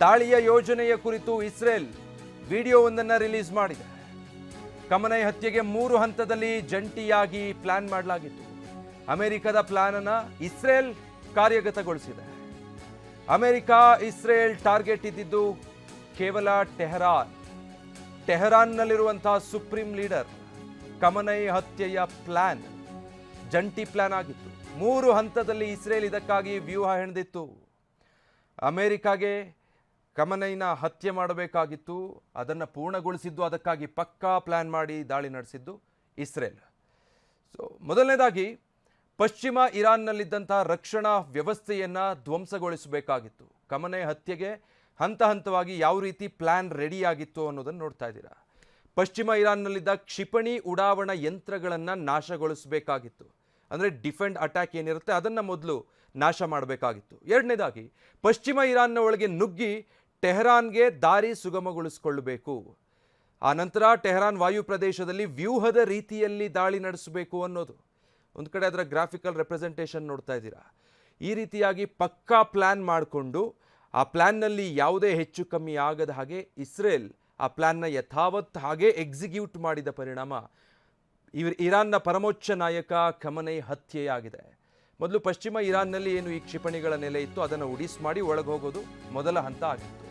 ದಾಳಿಯ ಯೋಜನೆಯ ಕುರಿತು ಇಸ್ರೇಲ್ ವಿಡಿಯೋವೊಂದನ್ನು ರಿಲೀಸ್ ಮಾಡಿದೆ. ಖಮನೈ ಹತ್ಯೆಗೆ 3 ಹಂತದಲ್ಲಿ ಜಂಟಿಯಾಗಿ ಪ್ಲಾನ್ ಮಾಡಲಾಗಿತ್ತು. ಅಮೆರಿಕದ ಪ್ಲಾನ್ ಅನ್ನು ಇಸ್ರೇಲ್ ಕಾರ್ಯಗತಗೊಳಿಸಿದೆ. ಅಮೆರಿಕ ಇಸ್ರೇಲ್ ಟಾರ್ಗೆಟ್ ಇದ್ದಿದ್ದು ಕೇವಲ ಟೆಹರಾನ್ನಲ್ಲಿರುವಂತಹ ಸುಪ್ರೀಂ ಲೀಡರ್ ಖಮನೈ ಹತ್ಯೆಯ ಪ್ಲಾನ್ ಜಂಟಿ ಪ್ಲಾನ್ ಆಗಿತ್ತು. 3 ಹಂತದಲ್ಲಿ ಇಸ್ರೇಲ್ ಇದಕ್ಕಾಗಿ ವ್ಯೂಹ ಹೆಣೆದಿತ್ತು. ಅಮೆರಿಕಾಗೆ ಖಮನೈನ ಹತ್ಯೆ ಮಾಡಬೇಕಾಗಿತ್ತು, ಅದನ್ನು ಪೂರ್ಣಗೊಳಿಸಿದ್ದು, ಅದಕ್ಕಾಗಿ ಪಕ್ಕಾ ಪ್ಲಾನ್ ಮಾಡಿ ದಾಳಿ ನಡೆಸಿದ್ದು ಇಸ್ರೇಲ್. ಮೊದಲನೇದಾಗಿ ಪಶ್ಚಿಮ ಇರಾನ್ನಲ್ಲಿದ್ದಂತಹ ರಕ್ಷಣಾ ವ್ಯವಸ್ಥೆಯನ್ನು ಧ್ವಂಸಗೊಳಿಸಬೇಕಾಗಿತ್ತು. ಖಮನೈ ಹತ್ಯೆಗೆ ಹಂತ ಹಂತವಾಗಿ ಯಾವ ರೀತಿ ಪ್ಲಾನ್ ರೆಡಿಯಾಗಿತ್ತು ಅನ್ನೋದನ್ನು ನೋಡ್ತಾ ಇದ್ದೀರಾ. ಪಶ್ಚಿಮ ಇರಾನ್ನಲ್ಲಿದ್ದ ಕ್ಷಿಪಣಿ ಉಡಾವಣಾ ಯಂತ್ರಗಳನ್ನು ನಾಶಗೊಳಿಸಬೇಕಾಗಿತ್ತು. ಅಂದರೆ ಡಿಫೆಂಡ್ ಅಟ್ಯಾಕ್ ಏನಿರುತ್ತೆ ಅದನ್ನು ಮೊದಲು ನಾಶ ಮಾಡಬೇಕಾಗಿತ್ತು. ಎರಡನೇದಾಗಿ ಪಶ್ಚಿಮ ಇರಾನ್ನ ಒಳಗೆ ನುಗ್ಗಿ ಟೆಹರಾನ್ಗೆ ದಾರಿ ಸುಗಮಗೊಳಿಸಿಕೊಳ್ಳಬೇಕು. ಆ ನಂತರ ಟೆಹರಾನ್ ವಾಯು ಪ್ರದೇಶದಲ್ಲಿ ವ್ಯೂಹದ ರೀತಿಯಲ್ಲಿ ದಾಳಿ ನಡೆಸಬೇಕು ಅನ್ನೋದು. ಒಂದು ಕಡೆ ಅದರ ಗ್ರಾಫಿಕಲ್ ರೆಪ್ರೆಸೆಂಟೇಷನ್ ನೋಡ್ತಾ ಇದ್ದೀರಾ. ಈ ರೀತಿಯಾಗಿ ಪಕ್ಕಾ ಪ್ಲ್ಯಾನ್ ಮಾಡಿಕೊಂಡು ಆ ಪ್ಲ್ಯಾನ್ನಲ್ಲಿ ಯಾವುದೇ ಹೆಚ್ಚು ಕಮ್ಮಿ ಆಗದ ಹಾಗೆ ಇಸ್ರೇಲ್ ಆ ಪ್ಲ್ಯಾನ್ನ ಯಥಾವತ್ ಹಾಗೆ ಎಕ್ಸಿಕ್ಯೂಟ್ ಮಾಡಿದ ಪರಿಣಾಮ ಇರಾನ್ನ ಪರಮೋಚ್ಚ ನಾಯಕ ಖಮನೈ ಹತ್ಯೆಯಾಗಿದೆ. ಮೊದಲು ಪಶ್ಚಿಮ ಇರಾನ್ನಲ್ಲಿ ಏನು ಈ ಕ್ಷಿಪಣಿಗಳ ನೆಲೆ ಇತ್ತು ಅದನ್ನು ಉಡಿಸ್ ಮಾಡಿ ಒಳಗೆ ಹೋಗೋದು ಮೊದಲ ಹಂತ ಆಗಿತ್ತು.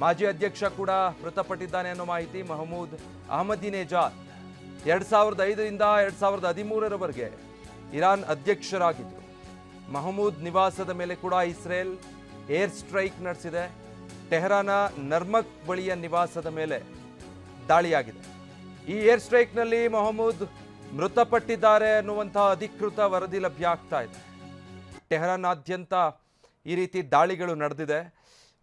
ಮಾಜಿ ಅಧ್ಯಕ್ಷ ಕೂಡ ಮೃತಪಟ್ಟಿದ್ದಾನೆ ಅನ್ನೋ ಮಾಹಿತಿ. ಮಹಮೂದ್ ಅಹಮದಿನೇಜಾದ್ 2005ರಿಂದ 2013ರವರೆಗೆ ಇರಾನ್ ಅಧ್ಯಕ್ಷರಾಗಿದ್ದರು. ಮಹಮೂದ್ ನಿವಾಸದ ಮೇಲೆ ಕೂಡ ಇಸ್ರೇಲ್ ಏರ್ ಸ್ಟ್ರೈಕ್ ನಡೆಸಿದೆ. ಟೆಹರಾನ ನರ್ಮಕ್ ಬಳಿಯ ನಿವಾಸದ ಮೇಲೆ ದಾಳಿಯಾಗಿದೆ. ಈ ಏರ್ ಸ್ಟ್ರೈಕ್ನಲ್ಲಿ ಮಹಮೂದ್ ಮೃತಪಟ್ಟಿದ್ದಾರೆ ಅನ್ನುವಂತಹ ಅಧಿಕೃತ ವರದಿ ಲಭ್ಯ ಆಗ್ತಾ ಇದೆ. ಟೆಹರಾನ್ನಾದ್ಯಂತ ಈ ರೀತಿ ದಾಳಿಗಳು ನಡೆದಿದೆ.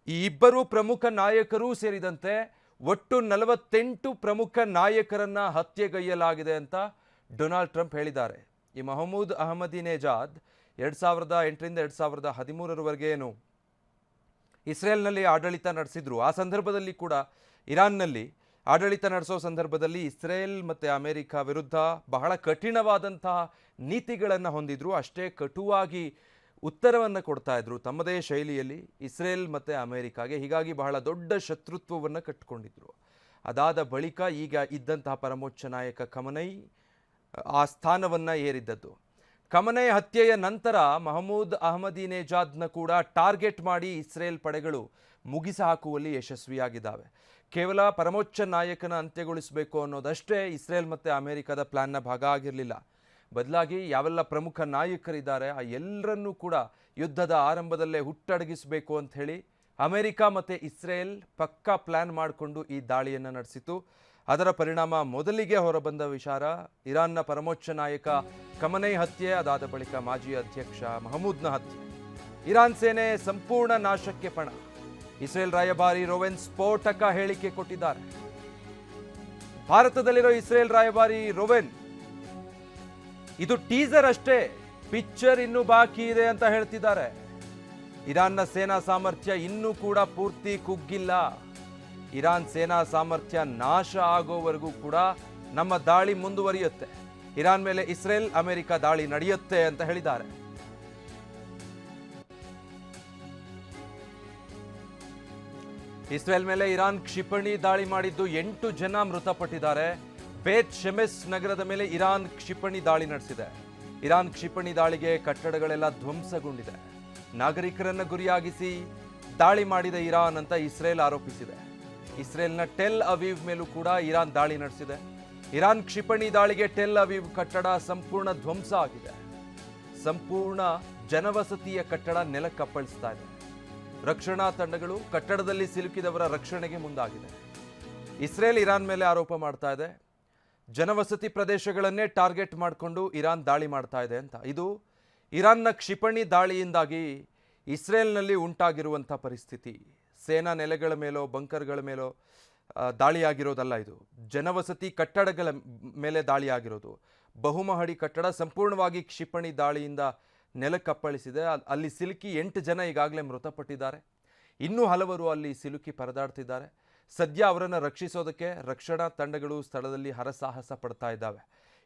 ಈ ಇಬ್ಬರು ಪ್ರಮುಖ ನಾಯಕರೂ ಸೇರಿದಂತೆ ಒಟ್ಟು 48 ಪ್ರಮುಖ ನಾಯಕರನ್ನ ಹತ್ಯೆಗೈಯಲಾಗಿದೆ ಅಂತ ಡೊನಾಲ್ಡ್ ಟ್ರಂಪ್ ಹೇಳಿದ್ದಾರೆ. ಈ ಮಹಮೂದ್ ಅಹಮದಿನೇಜಾದ್ 2008ರಿಂದ 2013ರವರೆಗೆ ಏನು ಇಸ್ರೇಲ್ನಲ್ಲಿ ಆಡಳಿತ ನಡೆಸಿದ್ರು. ಆ ಸಂದರ್ಭದಲ್ಲಿ ಕೂಡ ಇರಾನ್ನಲ್ಲಿ ಆಡಳಿತ ನಡೆಸೋ ಸಂದರ್ಭದಲ್ಲಿ ಇಸ್ರೇಲ್ ಮತ್ತು ಅಮೆರಿಕ ವಿರುದ್ಧ ಬಹಳ ಕಠಿಣವಾದಂತಹ ನೀತಿಗಳನ್ನು ಹೊಂದಿದ್ರು. ಅಷ್ಟೇ ಕಟುವಾಗಿ ಉತ್ತರವನ್ನು ಕೊಡ್ತಾ ಇದ್ರು ತಮ್ಮದೇ ಶೈಲಿಯಲ್ಲಿ ಇಸ್ರೇಲ್ ಮತ್ತು ಅಮೆರಿಕಾಗೆ. ಹೀಗಾಗಿ ಬಹಳ ದೊಡ್ಡ ಶತ್ರುತ್ವವನ್ನು ಕಟ್ಟಿಕೊಂಡಿದ್ರು. ಅದಾದ ಬಳಿಕ ಈಗ ಇದ್ದಂತಹ ಪರಮೋಚ್ಚ ನಾಯಕ ಖಮನೈ ಆ ಸ್ಥಾನವನ್ನು ಏರಿದ್ದದ್ದು. ಖಮನೈ ಹತ್ಯೆಯ ನಂತರ ಮಹಮೂದ್ ಅಹಮದಿನೇಜಾದ್ನ ಕೂಡ ಟಾರ್ಗೆಟ್ ಮಾಡಿ ಇಸ್ರೇಲ್ ಪಡೆಗಳು ಮುಗಿಸಿ ಹಾಕುವಲ್ಲಿ ಯಶಸ್ವಿಯಾಗಿದ್ದಾವೆ. ಕೇವಲ ಪರಮೋಚ್ಚ ನಾಯಕನ ಅಂತ್ಯಗೊಳಿಸಬೇಕು ಅನ್ನೋದಷ್ಟೇ ಇಸ್ರೇಲ್ ಮತ್ತು ಅಮೆರಿಕದ ಪ್ಲಾನ್ನ ಭಾಗ ಆಗಿರಲಿಲ್ಲ. ಬದಲಾಗಿ ಯಾವೆಲ್ಲ ಪ್ರಮುಖ ನಾಯಕರಿದ್ದಾರೆ ಆ ಎಲ್ಲರನ್ನೂ ಕೂಡ ಯುದ್ಧದ ಆರಂಭದಲ್ಲೇ ಹುಟ್ಟಡಗಿಸಬೇಕು ಅಂತ ಹೇಳಿ ಅಮೆರಿಕ ಮತ್ತು ಇಸ್ರೇಲ್ ಪಕ್ಕಾ ಪ್ಲಾನ್ ಮಾಡಿಕೊಂಡು ಈ ದಾಳಿಯನ್ನು ನಡೆಸಿತು. ಅದರ ಪರಿಣಾಮ ಮೊದಲಿಗೆ ಹೊರಬಂದ ವಿಚಾರ ಇರಾನ್ನ ಪರಮೋಚ್ಚ ನಾಯಕ ಖಮನೈ ಹತ್ಯೆ, ಅದಾದ ಬಳಿಕ ಮಾಜಿ ಅಧ್ಯಕ್ಷ ಮಹಮೂದ್ನ ಹತ್ಯೆ. ಇರಾನ್ ಸೇನೆ ಸಂಪೂರ್ಣ ನಾಶಕ್ಕೆ ಪಣ. ಇಸ್ರೇಲ್ ರಾಯಭಾರಿ ರೋವೆನ್ ಸ್ಫೋಟಕ ಹೇಳಿಕೆ ಕೊಟ್ಟಿದ್ದಾರೆ. ಭಾರತದಲ್ಲಿರೋ ಇಸ್ರೇಲ್ ರಾಯಭಾರಿ ರೋವೆನ್ ಇದು ಟೀಸರ್ ಅಷ್ಟೇ, ಪಿಕ್ಚರ್ ಇನ್ನೂ ಬಾಕಿ ಇದೆ ಅಂತ ಹೇಳ್ತಿದ್ದಾರೆ. ಇರಾನ್ನ ಸೇನಾ ಸಾಮರ್ಥ್ಯ ಇನ್ನೂ ಕೂಡ ಪೂರ್ತಿ ಕುಗ್ಗಿಲ್ಲ. ಇರಾನ್ ಸೇನಾ ಸಾಮರ್ಥ್ಯ ನಾಶ ಆಗೋವರೆಗೂ ಕೂಡ ನಮ್ಮ ದಾಳಿ ಮುಂದುವರಿಯುತ್ತೆ. ಇರಾನ್ ಮೇಲೆ ಇಸ್ರೇಲ್ ಅಮೆರಿಕ ದಾಳಿ ನಡೆಯುತ್ತೆ ಅಂತ ಹೇಳಿದ್ದಾರೆ. ಇಸ್ರೇಲ್ ಮೇಲೆ ಇರಾನ್ ಕ್ಷಿಪಣಿ ದಾಳಿ ಮಾಡಿದ್ದು 8 ಜನ ಮೃತಪಟ್ಟಿದ್ದಾರೆ. ಬೇತ್ ಶೆಮೆಸ್ ನಗರದ ಮೇಲೆ ಇರಾನ್ ಕ್ಷಿಪಣಿ ದಾಳಿ ನಡೆಸಿದೆ. ಇರಾನ್ ಕ್ಷಿಪಣಿ ದಾಳಿಗೆ ಕಟ್ಟಡಗಳೆಲ್ಲ ಧ್ವಂಸಗೊಂಡಿದೆ. ನಾಗರಿಕರನ್ನು ಗುರಿಯಾಗಿಸಿ ದಾಳಿ ಮಾಡಿದ ಇರಾನ್ ಅಂತ ಇಸ್ರೇಲ್ ಆರೋಪಿಸಿದೆ. ಇಸ್ರೇಲ್ನ ಟೆಲ್ ಅವೀವ್ ಮೇಲೂ ಕೂಡ ಇರಾನ್ ದಾಳಿ ನಡೆಸಿದೆ. ಇರಾನ್ ಕ್ಷಿಪಣಿ ದಾಳಿಗೆ ಟೆಲ್ ಅವೀವ್ ಕಟ್ಟಡ ಸಂಪೂರ್ಣ ಧ್ವಂಸ ಆಗಿದೆ. ಸಂಪೂರ್ಣ ಜನವಸತಿಯ ಕಟ್ಟಡ ನೆಲಕ್ಕಪ್ಪಳಿಸ್ತಾ ಇದೆ. ರಕ್ಷಣಾ ತಂಡಗಳು ಕಟ್ಟಡದಲ್ಲಿ ಸಿಲುಕಿದವರ ರಕ್ಷಣೆಗೆ ಮುಂದಾಗಿದೆ. ಇಸ್ರೇಲ್ ಇರಾನ್ ಮೇಲೆ ಆರೋಪ ಮಾಡ್ತಾ ಇದೆ, ಜನವಸತಿ ಪ್ರದೇಶಗಳನ್ನೇ ಟಾರ್ಗೆಟ್ ಮಾಡಿಕೊಂಡು ಇರಾನ್ ದಾಳಿ ಮಾಡ್ತಾ ಇದೆ ಅಂತ. ಇದು ಇರಾನ್ನ ಕ್ಷಿಪಣಿ ದಾಳಿಯಿಂದಾಗಿ ಇಸ್ರೇಲ್ನಲ್ಲಿ ಉಂಟಾಗಿರುವಂಥ ಪರಿಸ್ಥಿತಿ. ಸೇನಾ ನೆಲೆಗಳ ಮೇಲೋ ಬಂಕರ್ಗಳ ಮೇಲೋ ದಾಳಿಯಾಗಿರೋದಲ್ಲ, ಇದು ಜನವಸತಿ ಕಟ್ಟಡಗಳ ಮೇಲೆ ದಾಳಿಯಾಗಿರೋದು. ಬಹುಮಹಡಿ ಕಟ್ಟಡ ಸಂಪೂರ್ಣವಾಗಿ ಕ್ಷಿಪಣಿ ದಾಳಿಯಿಂದ ನೆಲಕ್ಕಪ್ಪಳಿಸಿದೆ. ಅಲ್ಲಿ ಸಿಲುಕಿ 8 ಜನ ಈಗಾಗಲೇ ಮೃತಪಟ್ಟಿದ್ದಾರೆ. ಇನ್ನೂ ಹಲವರು ಅಲ್ಲಿ ಸಿಲುಕಿ ಪರದಾಡ್ತಿದ್ದಾರೆ. ಸದ್ಯ ಅವರನ್ನು ರಕ್ಷಿಸೋದಕ್ಕೆ ರಕ್ಷಣಾ ತಂಡಗಳು ಸ್ಥಳದಲ್ಲಿ ಹರಸಾಹಸ ಪಡ್ತಾ ಇದ್ದಾವೆ.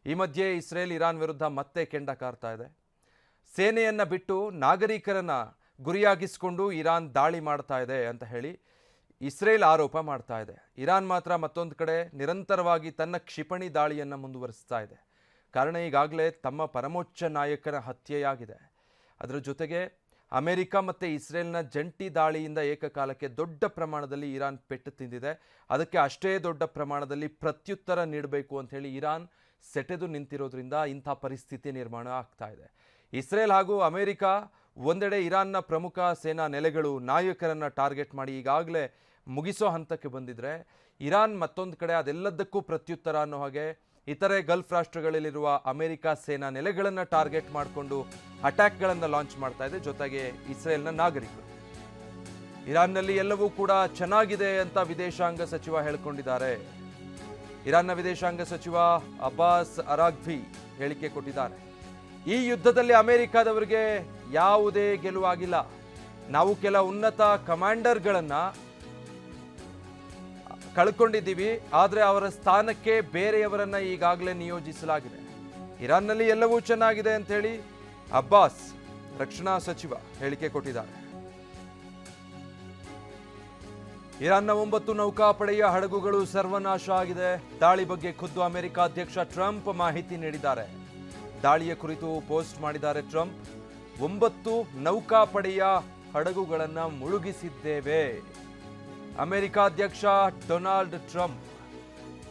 ಈ ಮಧ್ಯೆ ಇಸ್ರೇಲ್ ಇರಾನ್ ವಿರುದ್ಧ ಮತ್ತೆ ಕೆಂಡ ಕಾರ್ತಾ ಇದೆ. ಸೇನೆಯನ್ನು ಬಿಟ್ಟು ನಾಗರಿಕರನ್ನು ಗುರಿಯಾಗಿಸಿಕೊಂಡು ಇರಾನ್ ದಾಳಿ ಮಾಡ್ತಾ ಇದೆ ಅಂತ ಹೇಳಿ ಇಸ್ರೇಲ್ ಆರೋಪ ಮಾಡ್ತಾ ಇದೆ. ಇರಾನ್ ಮಾತ್ರ ಮತ್ತೊಂದು ಕಡೆ ನಿರಂತರವಾಗಿ ತನ್ನ ಕ್ಷಿಪಣಿ ದಾಳಿಯನ್ನು ಮುಂದುವರಿಸ್ತಾ ಇದೆ. ಕಾರಣ ಈಗಾಗಲೇ ತಮ್ಮ ಪರಮೋಚ್ಚ ನಾಯಕನ ಹತ್ಯೆಯಾಗಿದೆ. ಅದರ ಜೊತೆಗೆ ಅಮೆರಿಕ ಮತ್ತು ಇಸ್ರೇಲ್ನ ಜಂಟಿ ದಾಳಿಯಿಂದ ಏಕಕಾಲಕ್ಕೆ ದೊಡ್ಡ ಪ್ರಮಾಣದಲ್ಲಿ ಇರಾನ್ ಪೆಟ್ಟು ತಿಂದಿದೆ. ಅದಕ್ಕೆ ಅಷ್ಟೇ ದೊಡ್ಡ ಪ್ರಮಾಣದಲ್ಲಿ ಪ್ರತ್ಯುತ್ತರ ನೀಡಬೇಕು ಅಂತ ಹೇಳಿ ಇರಾನ್ ಸೆಟೆದು ನಿಂತಿರೋದ್ರಿಂದ ಇಂಥ ಪರಿಸ್ಥಿತಿ ನಿರ್ಮಾಣ ಆಗ್ತಾ ಇದೆ. ಇಸ್ರೇಲ್ ಹಾಗೂ ಅಮೆರಿಕ ಒಂದೆಡೆ ಇರಾನ್ನ ಪ್ರಮುಖ ಸೇನಾ ನೆಲೆಗಳು ನಾಯಕರನ್ನು ಟಾರ್ಗೆಟ್ ಮಾಡಿ ಈಗಾಗಲೇ ಮುಗಿಸೋ ಹಂತಕ್ಕೆ ಬಂದಿದ್ರೆ, ಇರಾನ್ ಮತ್ತೊಂದು ಕಡೆ ಅದೆಲ್ಲದಕ್ಕೂ ಪ್ರತ್ಯುತ್ತರ ಅನ್ನೋ ಹಾಗೆ ಇತರೆ ಗಲ್ಫ್ ರಾಷ್ಟ್ರಗಳಲ್ಲಿರುವ ಅಮೆರಿಕ ಸೇನಾ ನೆಲೆಗಳನ್ನು ಟಾರ್ಗೆಟ್ ಮಾಡಿಕೊಂಡು ಅಟ್ಯಾಕ್ಗಳನ್ನು ಲಾಂಚ್ ಮಾಡ್ತಾ ಇದೆ. ಜೊತೆಗೆ ಇಸ್ರೇಲ್ನ ನಾಗರಿಕರು. ಇರಾನ್ನಲ್ಲಿ ಎಲ್ಲವೂ ಕೂಡ ಚೆನ್ನಾಗಿದೆ ಅಂತ ವಿದೇಶಾಂಗ ಸಚಿವ ಹೇಳಿಕೊಂಡಿದ್ದಾರೆ. ಇರಾನ್ನ ವಿದೇಶಾಂಗ ಸಚಿವ ಅಬ್ಬಾಸ್ ಅರಾಗ್ವಿ ಹೇಳಿಕೆ ಕೊಟ್ಟಿದ್ದಾರೆ. ಈ ಯುದ್ಧದಲ್ಲಿ ಅಮೆರಿಕದವರಿಗೆ ಯಾವುದೇ ಗೆಲುವಾಗಿಲ್ಲ. ನಾವು ಕೆಲ ಉನ್ನತ ಕಮಾಂಡರ್ಗಳನ್ನು ಕಳ್ಕೊಂಡಿದ್ದೀವಿ, ಆದರೆ ಅವರ ಸ್ಥಾನಕ್ಕೆ ಬೇರೆಯವರನ್ನ ಈಗಾಗಲೇ ನಿಯೋಜಿಸಲಾಗಿದೆ. ಇರಾನ್ನಲ್ಲಿ ಎಲ್ಲವೂ ಚೆನ್ನಾಗಿದೆ ಅಂತ ಹೇಳಿ ಅಬ್ಬಾಸ್ ರಕ್ಷಣಾ ಸಚಿವ ಹೇಳಿಕೆ ಕೊಟ್ಟಿದ್ದಾರೆ. ಇರಾನ್ನ 9 ನೌಕಾಪಡೆಯ ಹಡಗುಗಳು ಸರ್ವನಾಶ ಆಗಿದೆ. ದಾಳಿ ಬಗ್ಗೆ ಖುದ್ದು ಅಮೆರಿಕ ಅಧ್ಯಕ್ಷ ಟ್ರಂಪ್ ಮಾಹಿತಿ ನೀಡಿದ್ದಾರೆ. ದಾಳಿಯ ಕುರಿತು ಪೋಸ್ಟ್ ಮಾಡಿದ್ದಾರೆ ಟ್ರಂಪ್. 9 ನೌಕಾಪಡೆಯ ಹಡಗುಗಳನ್ನು ಮುಳುಗಿಸಿದ್ದೇವೆ. ಅಮೆರಿಕ ಅಧ್ಯಕ್ಷ ಡೊನಾಲ್ಡ್ ಟ್ರಂಪ್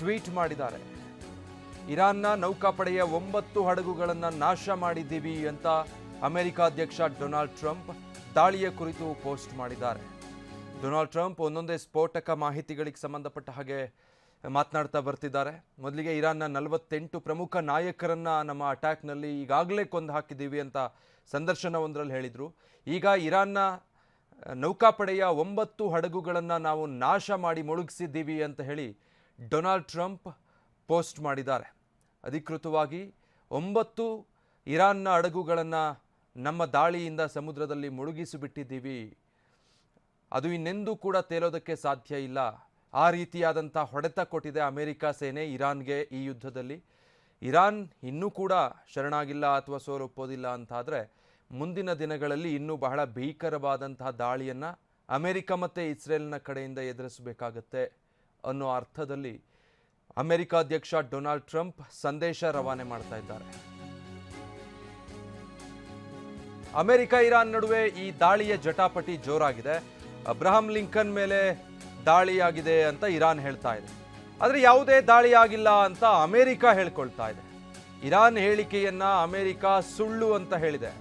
ಟ್ವೀಟ್ ಮಾಡಿದ್ದಾರೆ. ಇರಾನ್ನ ನೌಕಾಪಡೆಯ 9 ಹಡಗುಗಳನ್ನು ನಾಶ ಮಾಡಿದ್ದೀವಿ ಅಂತ ಅಮೆರಿಕ ಅಧ್ಯಕ್ಷ ಡೊನಾಲ್ಡ್ ಟ್ರಂಪ್ ದಾಳಿಯ ಕುರಿತು ಪೋಸ್ಟ್ ಮಾಡಿದ್ದಾರೆ. ಡೊನಾಲ್ಡ್ ಟ್ರಂಪ್ ಒಂದೊಂದೇ ಸ್ಫೋಟಕ ಮಾಹಿತಿಗಳಿಗೆ ಸಂಬಂಧಪಟ್ಟ ಹಾಗೆ ಮಾತನಾಡ್ತಾ ಬರ್ತಿದ್ದಾರೆ. ಮೊದಲಿಗೆ ಇರಾನ್ನ 48 ಪ್ರಮುಖ ನಾಯಕರನ್ನ ನಮ್ಮ ಅಟ್ಯಾಕ್ನಲ್ಲಿ ಈಗಾಗಲೇ ಕೊಂದು ಹಾಕಿದ್ದೀವಿ ಅಂತ ಸಂದರ್ಶನವೊಂದರಲ್ಲಿ ಹೇಳಿದರು. ಈಗ ಇರಾನ್ನ ನೌಕಾಪಡೆಯ 9 ಹಡಗುಗಳನ್ನು ನಾವು ನಾಶ ಮಾಡಿ ಮುಳುಗಿಸಿದ್ದೀವಿ ಅಂತ ಹೇಳಿ ಡೊನಾಲ್ಡ್ ಟ್ರಂಪ್ ಪೋಸ್ಟ್ ಮಾಡಿದ್ದಾರೆ. ಅಧಿಕೃತವಾಗಿ 9 ಇರಾನ್ನ ಹಡಗುಗಳನ್ನು ನಮ್ಮ ದಾಳಿಯಿಂದ ಸಮುದ್ರದಲ್ಲಿ ಮುಳುಗಿಸಿಬಿಟ್ಟಿದ್ದೀವಿ, ಅದು ಇನ್ನೆಂದೂ ಕೂಡ ತೇಲೋದಕ್ಕೆ ಸಾಧ್ಯ ಇಲ್ಲ. ಆ ರೀತಿಯಾದಂಥ ಹೊಡೆತ ಕೊಟ್ಟಿದೆ ಅಮೆರಿಕ ಸೇನೆ ಇರಾನ್ಗೆ ಈ ಯುದ್ಧದಲ್ಲಿ. ಇರಾನ್ ಇನ್ನೂ ಕೂಡ ಶರಣಾಗಿಲ್ಲ ಅಥವಾ ಸೋಲೊಪ್ಪೋದಿಲ್ಲ ಅಂತಾದರೆ ಮುಂದಿನ ದಿನಗಳಲ್ಲಿ ಇನ್ನೂ ಬಹಳ ಭೀಕರವಾದಂತಹ ದಾಳಿಯನ್ನು ಅಮೆರಿಕ ಮತ್ತು ಇಸ್ರೇಲ್ನ ಕಡೆಯಿಂದ ಎದುರಿಸಬೇಕಾಗತ್ತೆ ಅನ್ನೋ ಅರ್ಥದಲ್ಲಿ ಅಮೆರಿಕ ಅಧ್ಯಕ್ಷ ಡೊನಾಲ್ಡ್ ಟ್ರಂಪ್ ಸಂದೇಶ ರವಾನೆ ಮಾಡ್ತಾ ಇದ್ದಾರೆ. ಅಮೆರಿಕ ಇರಾನ್ ನಡುವೆ ಈ ದಾಳಿಯ ಜಟಾಪಟಿ ಜೋರಾಗಿದೆ. ಅಬ್ರಹಾಂ ಲಿಂಕನ್ ಮೇಲೆ ದಾಳಿಯಾಗಿದೆ ಅಂತ ಇರಾನ್ ಹೇಳ್ತಾ ಇದೆ, ಆದರೆ ಯಾವುದೇ ದಾಳಿ ಆಗಿಲ್ಲ ಅಂತ ಅಮೆರಿಕ ಹೇಳ್ಕೊಳ್ತಾ ಇದೆ. ಇರಾನ್ ಹೇಳಿಕೆಯನ್ನ ಅಮೆರಿಕ ಸುಳ್ಳು ಅಂತ ಹೇಳಿದೆ.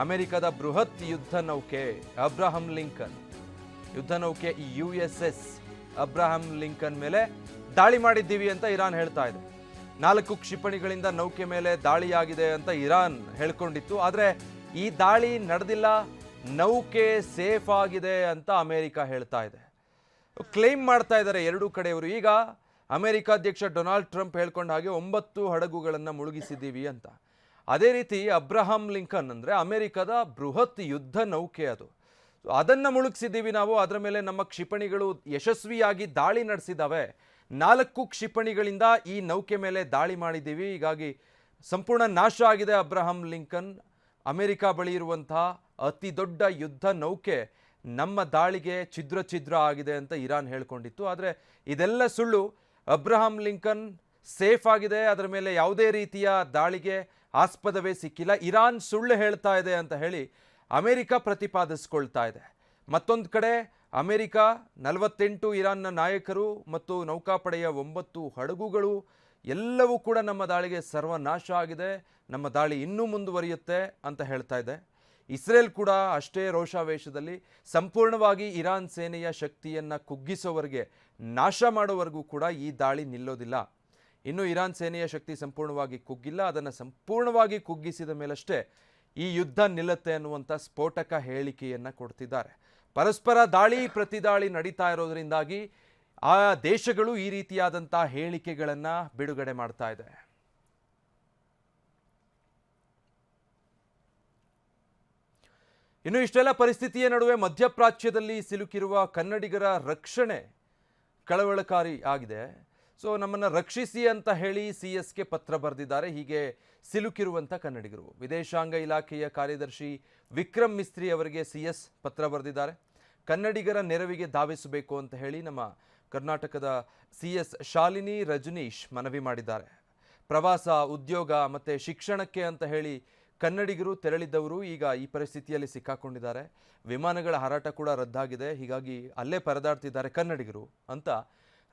ಅಮೆರಿಕದ ಬೃಹತ್ ಯುದ್ಧ ನೌಕೆ ಅಬ್ರಹಾಂ ಲಿಂಕನ್ ಯುದ್ಧ ನೌಕೆ USS ಅಬ್ರಹಾಂ ಲಿಂಕನ್ ಮೇಲೆ ದಾಳಿ ಮಾಡಿದ್ದೀವಿ ಅಂತ ಇರಾನ್ ಹೇಳ್ತಾ ಇದೆ. 4 ಕ್ಷಿಪಣಿಗಳಿಂದ ನೌಕೆ ಮೇಲೆ ದಾಳಿಯಾಗಿದೆ ಅಂತ ಇರಾನ್ ಹೇಳ್ಕೊಂಡಿತ್ತು, ಆದರೆ ಈ ದಾಳಿ ನಡೆದಿಲ್ಲ, ನೌಕೆ ಸೇಫ್ ಆಗಿದೆ ಅಂತ ಅಮೆರಿಕ ಹೇಳ್ತಾ ಇದೆ. ಕ್ಲೇಮ್ ಮಾಡ್ತಾ ಇದ್ದಾರೆ ಎರಡೂ ಕಡೆಯವರು. ಈಗ ಅಮೆರಿಕ ಅಧ್ಯಕ್ಷ ಡೊನಾಲ್ಡ್ ಟ್ರಂಪ್ ಹೇಳ್ಕೊಂಡ ಹಾಗೆ 9 ಹಡಗುಗಳನ್ನು ಮುಳುಗಿಸಿದ್ದೀವಿ ಅಂತ. ಅದೇ ರೀತಿ ಅಬ್ರಹಾಂ ಲಿಂಕನ್ ಅಂದರೆ ಅಮೆರಿಕದ ಬೃಹತ್ ಯುದ್ಧ ನೌಕೆ, ಅದನ್ನು ಮುಳುಗಿಸಿದ್ದೀವಿ ನಾವು. ಅದರ ಮೇಲೆ ನಮ್ಮ ಕ್ಷಿಪಣಿಗಳು ಯಶಸ್ವಿಯಾಗಿ ದಾಳಿ ನಡೆಸಿದ್ದಾವೆ. 4 ಕ್ಷಿಪಣಿಗಳಿಂದ ಈ ನೌಕೆ ಮೇಲೆ ದಾಳಿ ಮಾಡಿದ್ದೀವಿ, ಹೀಗಾಗಿ ಸಂಪೂರ್ಣ ನಾಶ ಆಗಿದೆ ಅಬ್ರಹಾಂ ಲಿಂಕನ್. ಅಮೆರಿಕ ಬಳಿ ಇರುವಂತಹ ಅತಿ ದೊಡ್ಡ ಯುದ್ಧ ನೌಕೆ ನಮ್ಮ ದಾಳಿಗೆ ಛಿದ್ರ ಆಗಿದೆ ಅಂತ ಇರಾನ್ ಹೇಳ್ಕೊಂಡಿತ್ತು, ಆದರೆ ಇದೆಲ್ಲ ಸುಳ್ಳು. ಅಬ್ರಹಾಂ ಲಿಂಕನ್ ಸೇಫ್ ಆಗಿದೆ, ಅದರ ಮೇಲೆ ಯಾವುದೇ ರೀತಿಯ ದಾಳಿಗೆ ಆಸ್ಪದವೇ ಸಿಕ್ಕಿಲ್ಲ. ಇರಾನ್ ಸುಳ್ಳು ಹೇಳ್ತಾ ಇದೆ ಅಂತ ಹೇಳಿ ಅಮೆರಿಕ ಪ್ರತಿಪಾದಿಸ್ಕೊಳ್ತಾ ಇದೆ. ಮತ್ತೊಂದು ಕಡೆ ಅಮೆರಿಕ 48 ಇರಾನ್ನ ನಾಯಕರು ಮತ್ತು ನೌಕಾಪಡೆಯ 9 ಹಡಗುಗಳು ಎಲ್ಲವೂ ಕೂಡ ನಮ್ಮ ದಾಳಿಗೆ ಸರ್ವನಾಶ ಆಗಿದೆ, ನಮ್ಮ ದಾಳಿ ಇನ್ನೂ ಮುಂದುವರಿಯುತ್ತೆ ಅಂತ ಹೇಳ್ತಾ ಇದೆ. ಇಸ್ರೇಲ್ ಕೂಡ ಅಷ್ಟೇ ರೋಷಾವೇಶದಲ್ಲಿ ಸಂಪೂರ್ಣವಾಗಿ ಇರಾನ್ ಸೇನೆಯ ಶಕ್ತಿಯನ್ನು ಕುಗ್ಗಿಸೋವರೆಗೆ, ನಾಶ ಮಾಡೋವರೆಗೂ ಕೂಡ ಈ ದಾಳಿ ನಿಲ್ಲೋದಿಲ್ಲ. ಇನ್ನು ಇರಾನ್ ಸೇನೆಯ ಶಕ್ತಿ ಸಂಪೂರ್ಣವಾಗಿ ಕುಗ್ಗಿಲ್ಲ, ಅದನ್ನು ಸಂಪೂರ್ಣವಾಗಿ ಕುಗ್ಗಿಸಿದ ಮೇಲಷ್ಟೇ ಈ ಯುದ್ಧ ನಿಲ್ಲುತ್ತೆ ಅನ್ನುವಂಥ ಸ್ಫೋಟಕ ಹೇಳಿಕೆಯನ್ನು ಕೊಡ್ತಿದ್ದಾರೆ. ಪರಸ್ಪರ ದಾಳಿ ಪ್ರತಿದಾಳಿ ನಡೀತಾ ಇರೋದ್ರಿಂದಾಗಿ ಆ ದೇಶಗಳು ಈ ರೀತಿಯಾದಂಥ ಹೇಳಿಕೆಗಳನ್ನು ಬಿಡುಗಡೆ ಮಾಡ್ತಾ ಇದೆ. ಇನ್ನು ಇಷ್ಟೆಲ್ಲ ಪರಿಸ್ಥಿತಿಯ ನಡುವೆ ಮಧ್ಯಪ್ರಾಚ್ಯದಲ್ಲಿ ಸಿಲುಕಿರುವ ಕನ್ನಡಿಗರ ರಕ್ಷಣೆ ಕಳವಳಕಾರಿ ಆಗಿದೆ. ಸೊ ನಮ್ಮನ್ನು ರಕ್ಷಿಸಿ ಅಂತ ಹೇಳಿ CS ಗೆ ಪತ್ರ ಬರೆದಿದ್ದಾರೆ. ಹೀಗೆ ಸಿಲುಕಿರುವಂಥ ಕನ್ನಡಿಗರು. ವಿದೇಶಾಂಗ ಇಲಾಖೆಯ ಕಾರ್ಯದರ್ಶಿ ವಿಕ್ರಮ್ ಮಿಸ್ತ್ರಿ ಅವರಿಗೆ CS ಪತ್ರ ಬರೆದಿದ್ದಾರೆ. ಕನ್ನಡಿಗರ ನೆರವಿಗೆ ಧಾವಿಸಬೇಕು ಅಂತ ಹೇಳಿ ನಮ್ಮ ಕರ್ನಾಟಕದ CS ಶಾಲಿನಿ ರಜನೀಶ್ ಮನವಿ ಮಾಡಿದ್ದಾರೆ. ಪ್ರವಾಸ, ಉದ್ಯೋಗ ಮತ್ತು ಶಿಕ್ಷಣಕ್ಕೆ ಅಂತ ಹೇಳಿ ಕನ್ನಡಿಗರು ತೆರಳಿದ್ದವರು ಈಗ ಈ ಪರಿಸ್ಥಿತಿಯಲ್ಲಿ ಸಿಕ್ಕಾಕೊಂಡಿದ್ದಾರೆ. ವಿಮಾನಗಳ ಹಾರಾಟ ಕೂಡ ರದ್ದಾಗಿದೆ. ಹೀಗಾಗಿ ಅಲ್ಲೇ ಪರದಾಡ್ತಿದ್ದಾರೆ ಕನ್ನಡಿಗರು ಅಂತ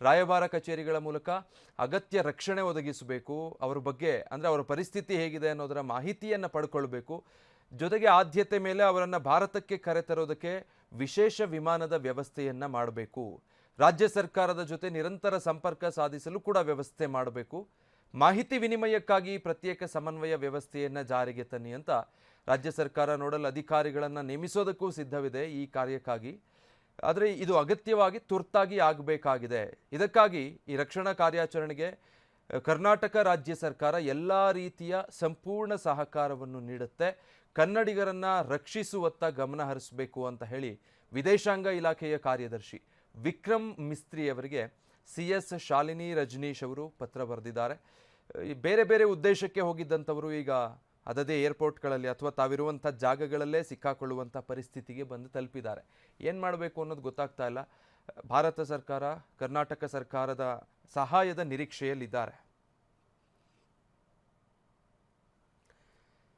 ರಾಯಭಾರ ಕಚೇರಿಗಳ ಮೂಲಕ ಅಗತ್ಯ ರಕ್ಷಣೆ ಒದಗಿಸಬೇಕು. ಅವರ ಬಗ್ಗೆ ಅಂದರೆ ಅವರ ಪರಿಸ್ಥಿತಿ ಹೇಗಿದೆ ಅನ್ನೋದರ ಮಾಹಿತಿಯನ್ನು ಪಡ್ಕೊಳ್ಬೇಕು. ಜೊತೆಗೆ ಆದ್ಯತೆ ಮೇಲೆ ಅವರನ್ನು ಭಾರತಕ್ಕೆ ಕರೆತರೋದಕ್ಕೆ ವಿಶೇಷ ವಿಮಾನದ ವ್ಯವಸ್ಥೆಯನ್ನು ಮಾಡಬೇಕು. ರಾಜ್ಯ ಸರ್ಕಾರದ ಜೊತೆ ನಿರಂತರ ಸಂಪರ್ಕ ಸಾಧಿಸಲು ಕೂಡ ವ್ಯವಸ್ಥೆ ಮಾಡಬೇಕು. ಮಾಹಿತಿ ವಿನಿಮಯಕ್ಕಾಗಿ ಪ್ರತ್ಯೇಕ ಸಮನ್ವಯ ವ್ಯವಸ್ಥೆಯನ್ನು ಜಾರಿಗೆ ತನ್ನಿ ಅಂತ ರಾಜ್ಯ ಸರ್ಕಾರ ನೋಡಲ್ ಅಧಿಕಾರಿಗಳನ್ನು ನೇಮಿಸೋದಕ್ಕೂ ಸಿದ್ಧವಿದೆ ಈ ಕಾರ್ಯಕ್ಕಾಗಿ. ಆದರೆ ಇದು ಅಗತ್ಯವಾಗಿ ತುರ್ತಾಗಿ ಆಗಬೇಕಾಗಿದೆ. ಇದಕ್ಕಾಗಿ ಈ ರಕ್ಷಣಾ ಕಾರ್ಯಾಚರಣೆಗೆ ಕರ್ನಾಟಕ ರಾಜ್ಯ ಸರ್ಕಾರ ಎಲ್ಲ ರೀತಿಯ ಸಂಪೂರ್ಣ ಸಹಕಾರವನ್ನು ನೀಡುತ್ತೆ. ಕನ್ನಡಿಗರನ್ನು ರಕ್ಷಿಸುವತ್ತ ಗಮನ ಹರಿಸಬೇಕು ಅಂತ ಹೇಳಿ ವಿದೇಶಾಂಗ ಇಲಾಖೆಯ ಕಾರ್ಯದರ್ಶಿ ವಿಕ್ರಮ್ ಮಿಸ್ತ್ರಿ ಅವರಿಗೆ CS ಶಾಲಿನಿ ರಜನೀಶ್ ಅವರು ಪತ್ರ ಬರೆದಿದ್ದಾರೆ. ಬೇರೆ ಬೇರೆ ಉದ್ದೇಶಕ್ಕೆ ಹೋಗಿದ್ದಂಥವರು ಈಗ ಅದದೇ ಏರ್ಪೋರ್ಟ್ಗಳಲ್ಲಿ ಅಥವಾ ತಾವಿರುವಂಥ ಜಾಗಗಳಲ್ಲೇ ಸಿಕ್ಕಾಕೊಳ್ಳುವಂಥ ಪರಿಸ್ಥಿತಿಗೆ ಬಂದು ತಲುಪಿದ್ದಾರೆ. ಏನು ಮಾಡಬೇಕು ಅನ್ನೋದು ಗೊತ್ತಾಗ್ತಾ ಇಲ್ಲ. ಭಾರತ ಸರ್ಕಾರ, ಕರ್ನಾಟಕ ಸರ್ಕಾರದ ಸಹಾಯದ ನಿರೀಕ್ಷೆಯಲ್ಲಿದ್ದಾರೆ.